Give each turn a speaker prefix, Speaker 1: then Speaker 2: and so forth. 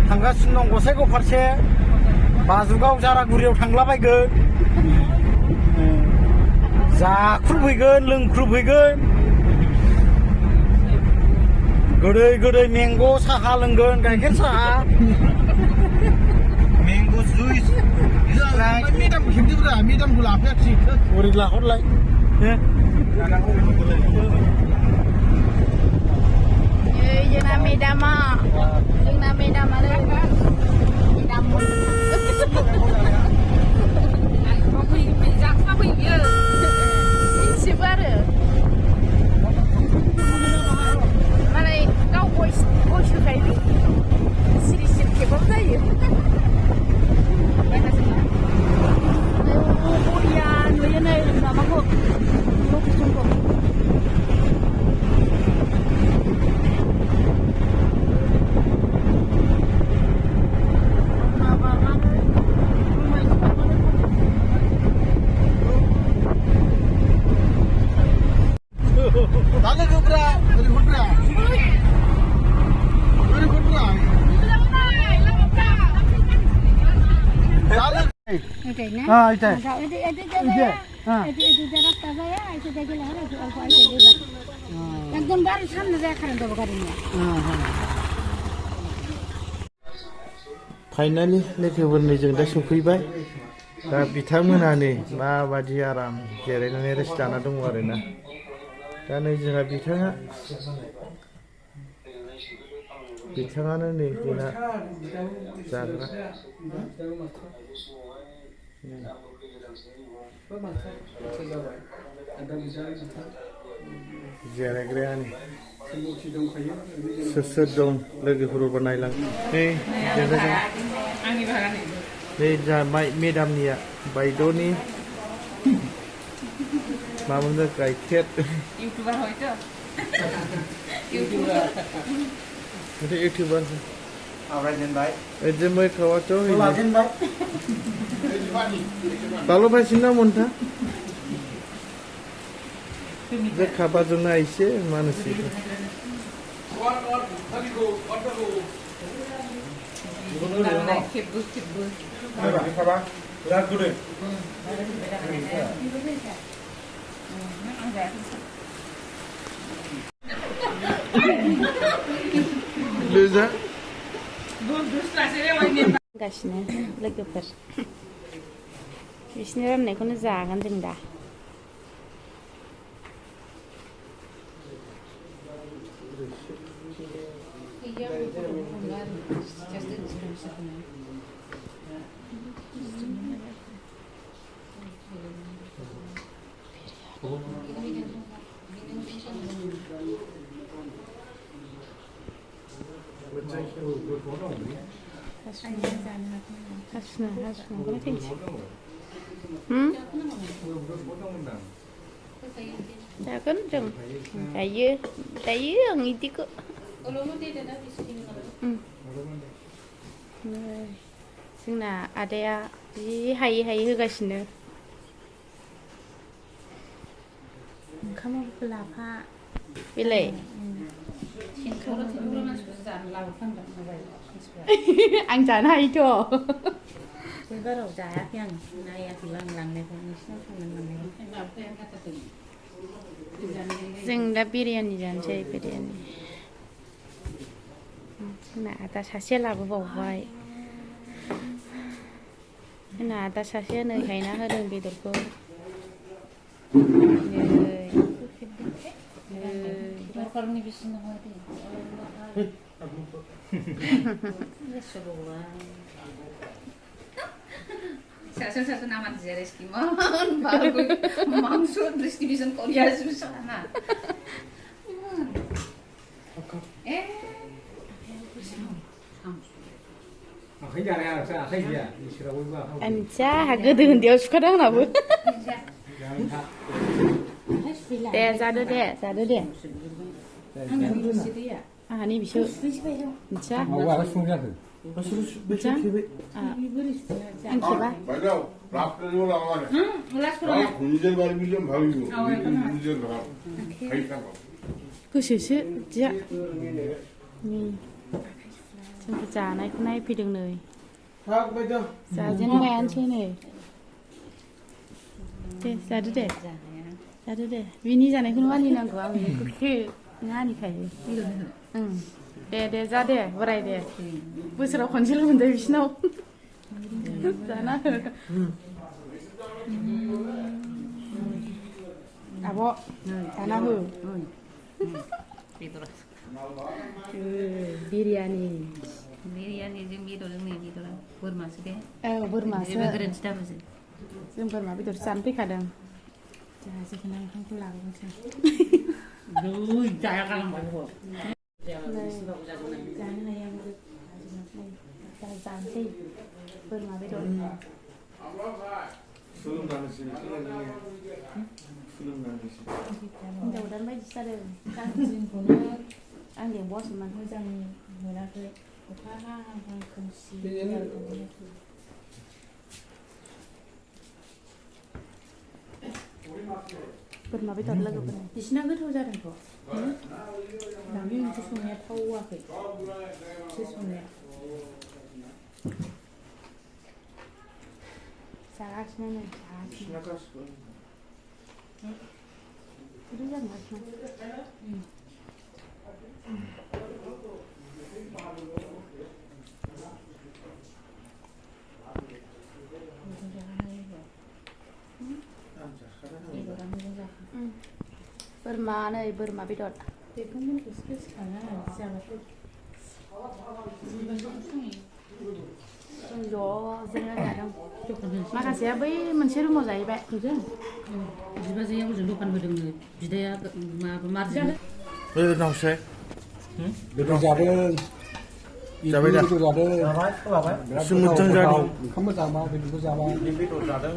Speaker 1: थांगासिनो दं गसाइगाव फारसे बाजुगाव जारागुरियाव थांलाबायगोन जाख्रुबहैगोन लोंख्रुबहैगोन गोदै गोदै मेंग' साहा लोंगोन गाइखेर साहा मेंग' जुइस मेदामखौ खेबदोब्रा मेदामखौ लाफायाखिसै ओरै लाहरलाय
Speaker 2: जोंना मेदामा मिथिजोबो आरो मालाय गाव भइस होखायो सिरि सिरि खेबाबो जायो बरिया नुयो नै माबाखौ लकेसनखौ एकदम गारि सामने जाखानांगौ गारिनिया
Speaker 1: फाइनालि लोगोफोरनि जों दा सफैबाय दा बिथांमोनानो माबादि आराम जिरायनानै रेस्ट लाना दङ आरोना दा नै जोंहा बिथाङानो नै जोंना जाग्रा जिरायग्रायानो सोर दं लोगोफोरबो नायलां नै जा मेदामनिया बायद'नि मामोन गाइखेर YouTuber आवरायजेनबाय खावाथ' Kalau pasina monta, jek kabar zona isi mana sih? Bisa?
Speaker 2: गासिनो लोगोफोर बिसिनि राननायखौनो जागोन जों दा Hasna thanks. Kan jeng. Dayu ang itu kok. जोंना आदाया जि हायै होगासिनो ओंखामाबो लाफा बेलाय आं जानो हायोथ' बाराव जायाखै आं नायाखै आं लांनायखौ नोंसिनाव थांनानै लांनायखौ जों दा बिरियानि जानोसै बिरियानि जोंना आदा सासे लाबोबावबाय जोंना आदा सासेया नै हायना होदों बेदरखौ न'खरनि बिसिनो Satu nama dia Rizky Mon, baru maksud Rizky bisa Korea susah nah. Anca, agak dengan dia suka dah nak buat. Deh, satu deh. Ah, ni bisa. Anca. Anca. Anca.
Speaker 3: Baiklah, raptor ni orang mana? Ulas kurang. Kunjung baru kunjung baru. Kunjung baru. Baik tak?
Speaker 2: गोसोसो बिदिया जोंबो जानायखौ नायफैदों नै जाजेनबायानोसै नै दे जादो दे जादो दे बिनि जानायखौनो मानिनांगौ आं गोखै मानिखायो दे दे जा दे बोराय दे बोसोराव खनसेल' मोनजायो बिसिनाव जाना हो आब' जाना हो बिरियानि
Speaker 4: बिरियानिजों बेदरजों नै बेदरा बोरमासो दे
Speaker 2: औ बोरमासो
Speaker 4: जेबो गोरोन्थि दाबोसो
Speaker 2: जों बोरमा बेदर जानो फैखादों जोंहा जोगोनार ओंखामखौ लाबोनोसै
Speaker 4: जाया गालांबाय
Speaker 2: जानो हाया जानोसै बोरमा बेदर हिनजाव गोदान बायदिसो जादों गाज्रिखौनो आं लेंबावासोमोन मोजां मोनाखै अखा हाहां खोमसि बोरमा बेदर लोगोफोर बिसिना गोथाव जादोंथ' दानि ओंख्रि संनाया थावाखै ओंख्रि संनाया जागासिनो नै जागासिनो उदै जागासिनो बोरमा नै बोरमा बेदर बेखौ मोनखौसो गोसोखाङा जाबाथाय जों ज'जोंनो जादों माखासेया बै मोनसे रुमाव जाहैबाय
Speaker 4: जों बिबाजैया हजों दखान होदोंनो बिदाया माबा मार्जिन
Speaker 1: नावसे
Speaker 5: बेदर जादों
Speaker 1: जाबाय दा
Speaker 5: बेदर जादों
Speaker 1: एसे मोजां जादों
Speaker 5: ओंखामबो जाबाय बेदरबो जाबाय
Speaker 1: बेदर जादों